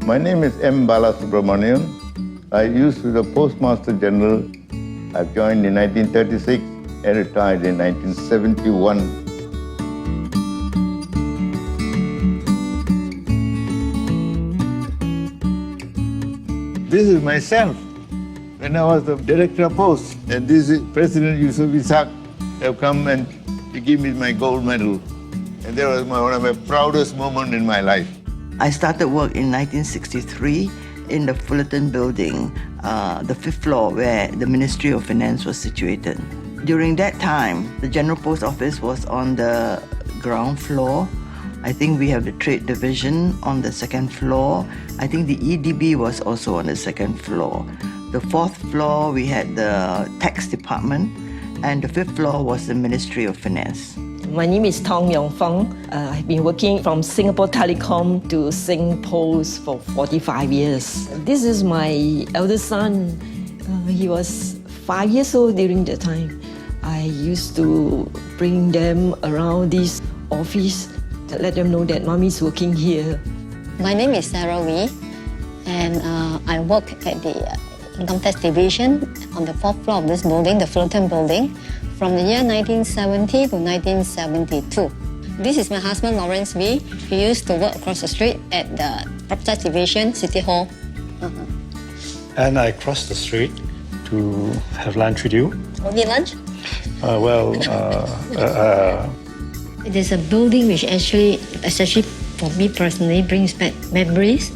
My name is M. Balasubramanian. I used to be the Postmaster General. I joined in 1936 and retired in 1971. This is myself when I was the Director of Post. And this is President Yusuf Ishaq have come and to give me my gold medal. And that was one of my proudest moments in my life. I started work in 1963 in the Fullerton building, the 5th floor where the Ministry of Finance was situated. During that time, the General Post Office was on the ground floor. I think we have the Trade Division on the 2nd floor. I think the EDB was also on the 2nd floor. The 4th floor, we had the Tax Department, and the 5th floor was the Ministry of Finance. My name is Tong Yong Feng. I've been working from Singapore Telecom to Sing Post for 45 years. This is my eldest son. He was 5 years old during that time. I used to bring them around this office to let them know that Mommy's working here. My name is Sarah Wee, and I work at the Income Tax Division on the 4th floor of this building, the Fullerton building, from the year 1970 to 1972. This is my husband, Lawrence Wee. He used to work across the street at the Property Tax Division, City Hall. And I crossed the street to have lunch with you. Only lunch? It is a building which actually, especially for me personally, brings back memories.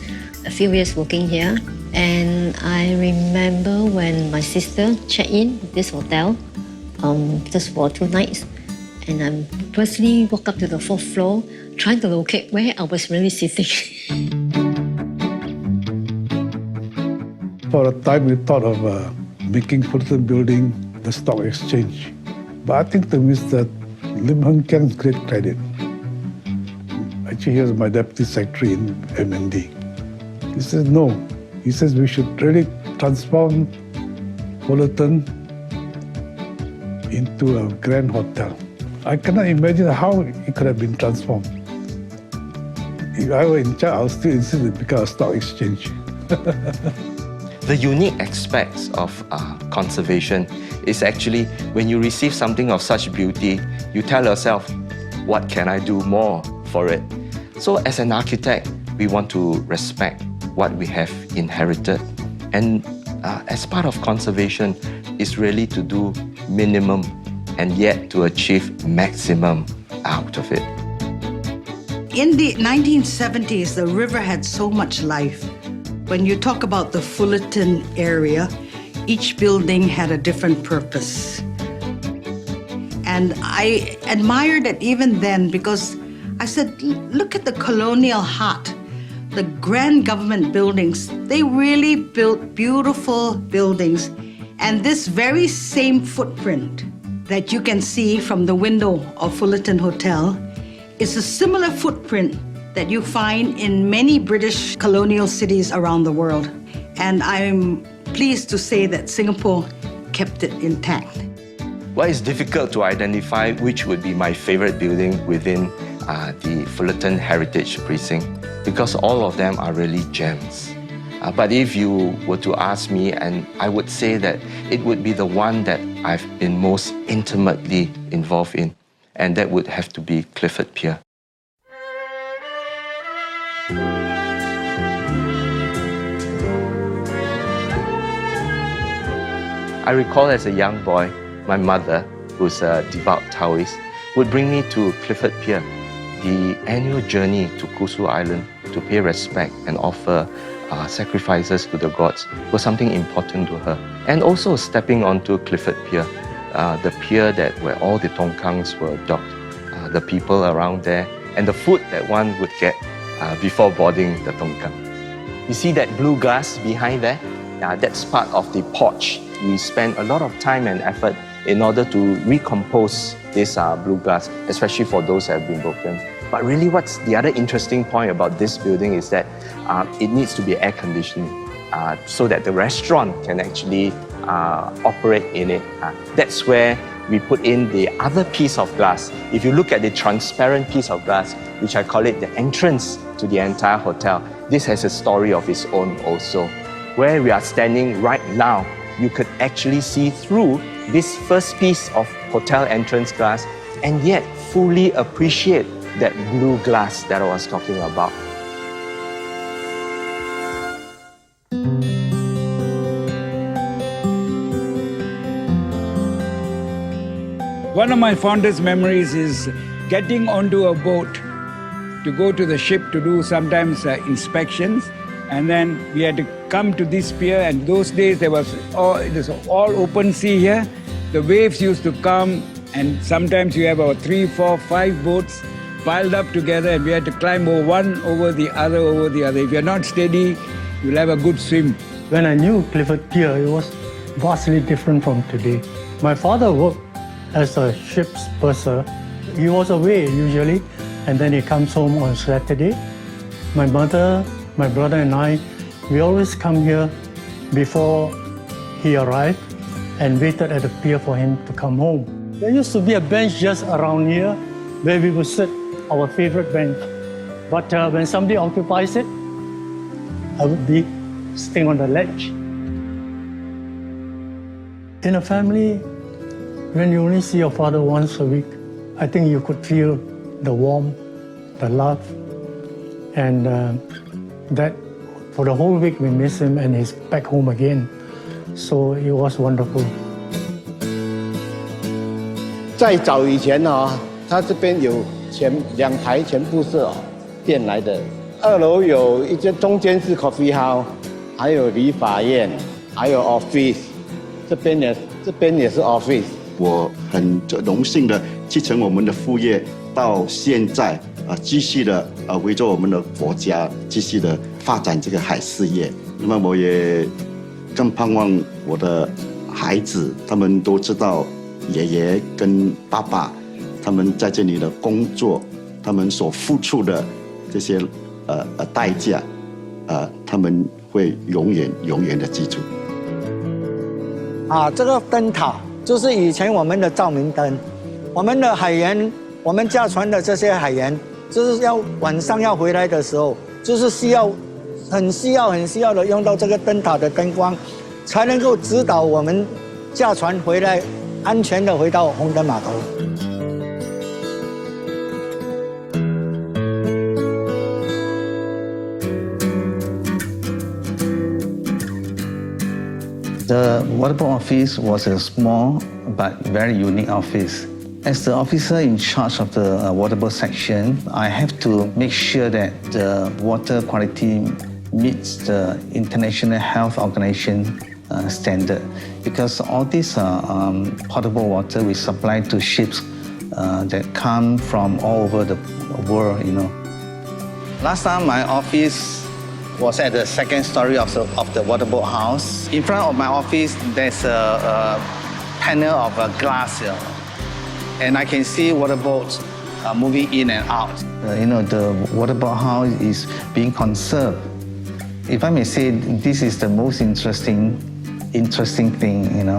A few years working here. And I remember when my sister checked in this hotel just for 2 nights. And I personally walked up to the 4th floor trying to locate where I was really sitting. For a time, we thought of making Fullerton building the stock exchange. But I think to Mr. Lim Hung Kiang's great credit. Actually, he was my deputy secretary in MND. He says, no. He says we should really transform Fullerton into a grand hotel. I cannot imagine how it could have been transformed. If I were in charge, I would still insist it become a stock exchange. The unique aspects of conservation is actually when you receive something of such beauty, you tell yourself, what can I do more for it? So as an architect, we want to respect what we have inherited. And as part of conservation is really to do minimum and yet to achieve maximum out of it. In the 1970s, the river had so much life. When you talk about the Fullerton area, each building had a different purpose. And I admired it even then because I said, look at the colonial heart. The grand government buildings, they really built beautiful buildings. And this very same footprint that you can see from the window of Fullerton Hotel is a similar footprint that you find in many British colonial cities around the world. And I'm pleased to say that Singapore kept it intact. Well, it's difficult to identify which would be my favorite building within the Fullerton Heritage Precinct because all of them are really gems. But if you were to ask me, and I would say that it would be the one that I've been most intimately involved in, and that would have to be Clifford Pier. I recall as a young boy, my mother, who's a devout Taoist, would bring me to Clifford Pier, the annual journey to Kusu Island to pay respect and offer sacrifices to the gods was something important to her. And also stepping onto Clifford Pier, the pier where all the tongkangs were docked, the people around there, and the food that one would get before boarding the tongkang. You see that blue glass behind there? That's part of the porch. We spend a lot of time and effort in order to recompose this blue glass, especially for those that have been broken. But really what's the other interesting point about this building is that it needs to be air conditioning so that the restaurant can actually operate in it. That's where we put in the other piece of glass. If you look at the transparent piece of glass, which I call it the entrance to the entire hotel, this has a story of its own also. Where we are standing right now, you could actually see through this first piece of hotel entrance glass and yet fully appreciate that blue glass that I was talking about. One of my fondest memories is getting onto a boat to go to the ship to do sometimes inspections, and then we had to come to this pier, and those days it was all open sea here. The waves used to come, and sometimes you have about 3, 4, 5 boats piled up together, and we had to climb one over the other, If you're not steady, you'll have a good swim. When I knew Clifford Pier, it was vastly different from today. My father worked as a ship's purser. He was away usually, and then he comes home on Saturday. My mother, my brother and I, we always come here before he arrived and waited at the pier for him to come home. There used to be a bench just around here where we would sit, our favorite bench. But when somebody occupies it, I would be staying on the ledge. In a family, when you only see your father once a week, I think you could feel the warmth, the love, and that for the whole week we miss him and he's back home again. So it was wonderful. 再早以前呢，它这边有2台全部是电来的。2楼有一间，中间是 coffee house， 还有理发院，还有 office， 这边也是 office。我很荣幸的继承我们的父业，到现在继续的围着我们的国家继续的发展这个海事业。那么我也更盼望我的孩子，他们都知道爷爷跟爸爸他们在这里的工作，他们所付出的这些代价，他们会永远的记住。这个灯塔就是以前我们的照明灯，我们的海员，我们驾船的这些海员，就是要晚上要回来的时候，就是很需要的用到这个灯塔的灯光，才能够指导我们驾船回来，安全的回到红灯码头。The waterboard office was a small but very unique office. As the officer in charge of the waterboard section, I have to make sure that the water quality meets the International Health Organization standard, because all this potable water we supply to ships that come from all over the world, Last time my office was at the second story of the waterboard house. In front of my office, there's a panel of glass here, and I can see waterboats moving in and out. The waterboard house is being conserved. If I may say, this is the most interesting thing,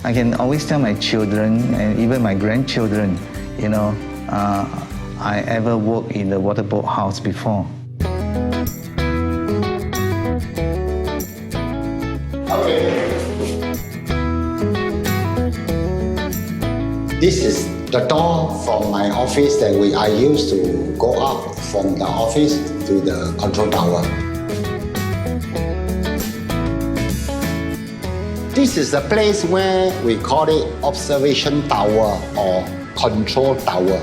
I can always tell my children and even my grandchildren, I ever worked in the waterboard house before. This is the door from my office that I used to go up from the office to the control tower. This is the place where we call it observation tower or control tower.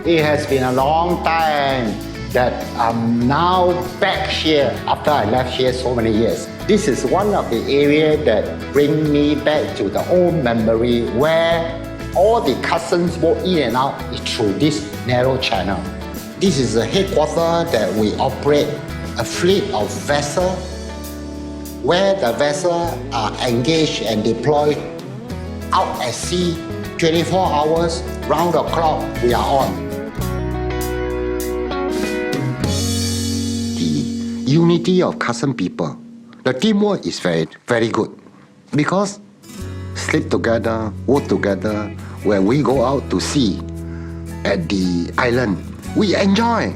It has been a long time that I'm now back here after I left here so many years. This is one of the areas that bring me back to the old memory where all the customs walk in and out through this narrow channel. This is the headquarters that we operate a fleet of vessels where the vessels are engaged and deployed out at sea 24 hours, round the clock, we are on. The unity of custom people, the teamwork is very, very good because sleep together, work together. When we go out to sea at the island, we enjoy.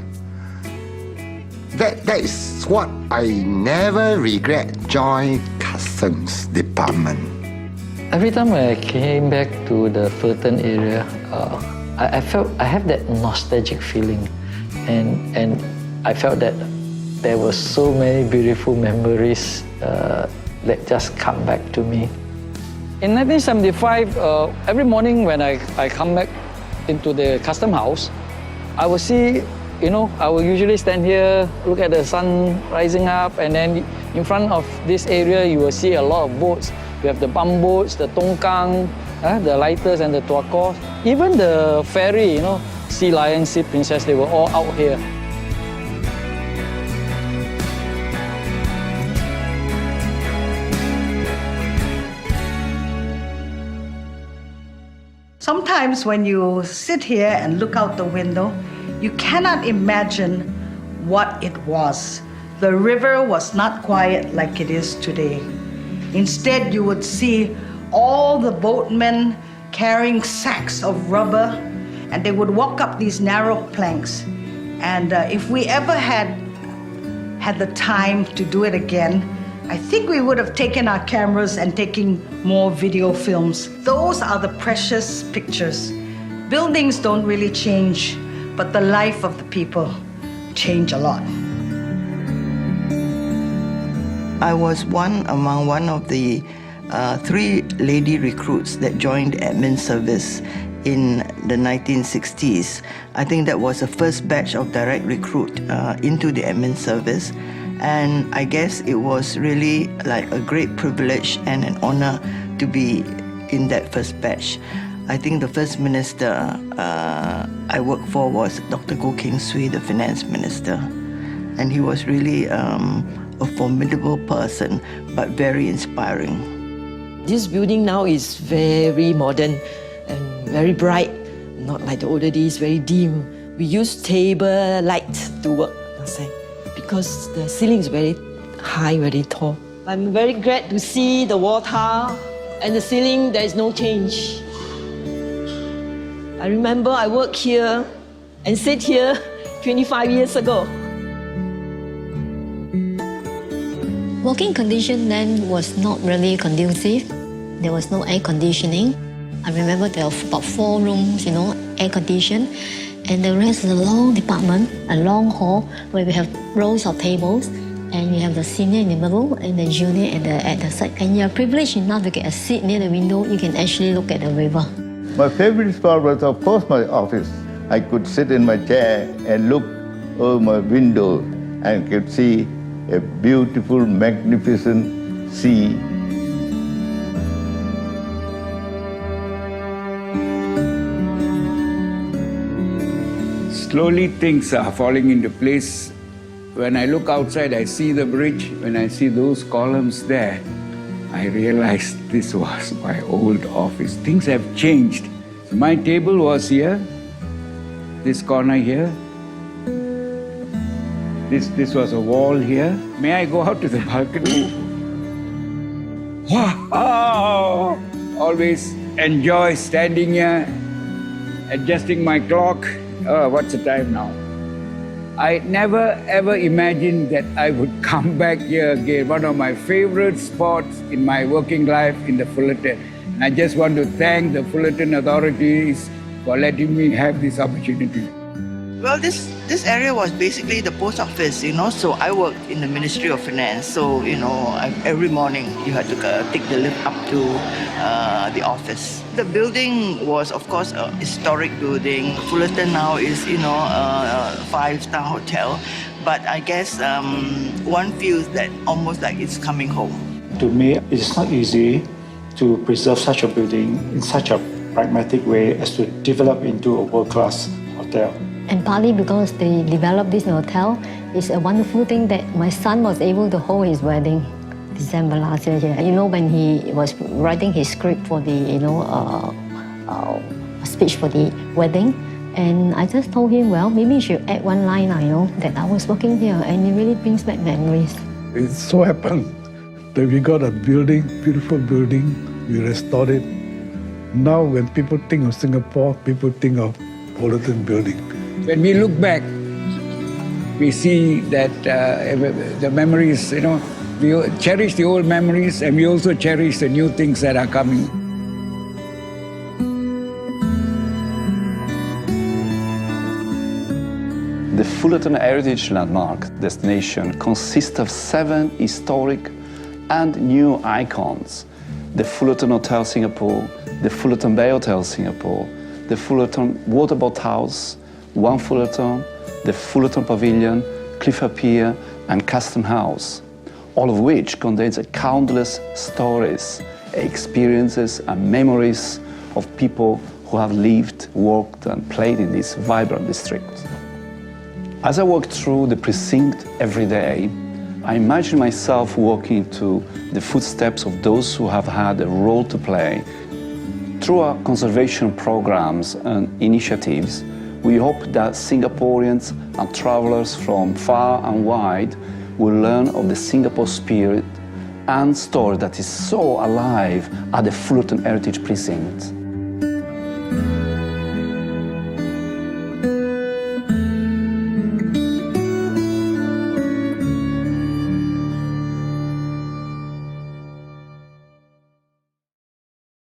That is what I never regret joining customs department. Every time I came back to the Fullerton area, I felt I have that nostalgic feeling, and I felt that there were so many beautiful memories that just come back to me. In 1975, every morning when I come back into the custom house, I will see, I will usually stand here, look at the sun rising up, and then in front of this area, you will see a lot of boats. We have the bumboats, the tongkang, the lighters and the tuakos. Even the ferry, Sea Lion, Sea Princess, they were all out here. Sometimes when you sit here and look out the window, you cannot imagine what it was. The river was not quiet like it is today. Instead, you would see all the boatmen carrying sacks of rubber, and they would walk up these narrow planks. And if we ever had the time to do it again, I think we would have taken our cameras and taken more video films. Those are the precious pictures. Buildings don't really change, but the life of the people change a lot. I was among one of the 3 lady recruits that joined the admin service in the 1960s. I think that was the first batch of direct recruit into the admin service. And I guess it was really like a great privilege and an honor to be in that first batch. I think the first minister I worked for was Dr. Goh Keng Swee, the finance minister. And he was really a formidable person, but very inspiring. This building now is very modern and very bright, not like the older days, very dim. We use table light to work, because the ceiling is very high, very tall. I'm very glad to see the wall tile and the ceiling, there is no change. I remember I worked here and sit here 25 years ago. Working condition then was not really conducive. There was no air conditioning. I remember there were about 4 rooms, air conditioned. And the rest is a long department, a long hall where we have rows of tables, and you have the senior in the middle and the junior at the side. And you're privileged enough to get a seat near the window. You can actually look at the river. My favorite spot was, of course, my office. I could sit in my chair and look over my window and could see a beautiful, magnificent sea. Slowly things are falling into place. When I look outside, I see the bridge. When I see those columns there, I realized this was my old office. Things have changed. So my table was here, this corner here. This was a wall here. May I go out to the balcony? Wow! Always enjoy standing here, adjusting my clock. Oh, what's the time now? I never ever imagined that I would come back here again. One of my favorite spots in my working life in the Fullerton. And I just want to thank the Fullerton authorities for letting me have this opportunity. Well, this area was basically the post office, so I worked in the Ministry of Finance. So, every morning you had to take the lift up to the office. The building was, of course, a historic building. Fullerton now is, a 5-star hotel. But I guess one feels that almost like it's coming home. To me, it's not easy to preserve such a building in such a pragmatic way as to develop into a world-class hotel. And partly because they developed this hotel, it's a wonderful thing that my son was able to hold his wedding December last year. When he was writing his script for the, speech for the wedding, and I just told him, well, maybe you should add one line, that I was working here, and it really brings back memories. It so happened that we got a building, beautiful building, we restored it. Now when people think of Singapore, people think of Fullerton building. When we look back, we see that the memories, we cherish the old memories and we also cherish the new things that are coming. The Fullerton Heritage Landmark destination consists of 7 historic and new icons. The Fullerton Hotel Singapore, the Fullerton Bay Hotel Singapore, the Fullerton Waterboat House, One Fullerton, the Fullerton Pavilion, Clifford Pier and Custom House, all of which contains countless stories, experiences and memories of people who have lived, worked and played in this vibrant district. As I walk through the precinct every day, I imagine myself walking into the footsteps of those who have had a role to play. Through our conservation programs and initiatives, we hope that Singaporeans and travelers from far and wide will learn of the Singapore spirit and story that is so alive at the Fullerton Heritage Precinct.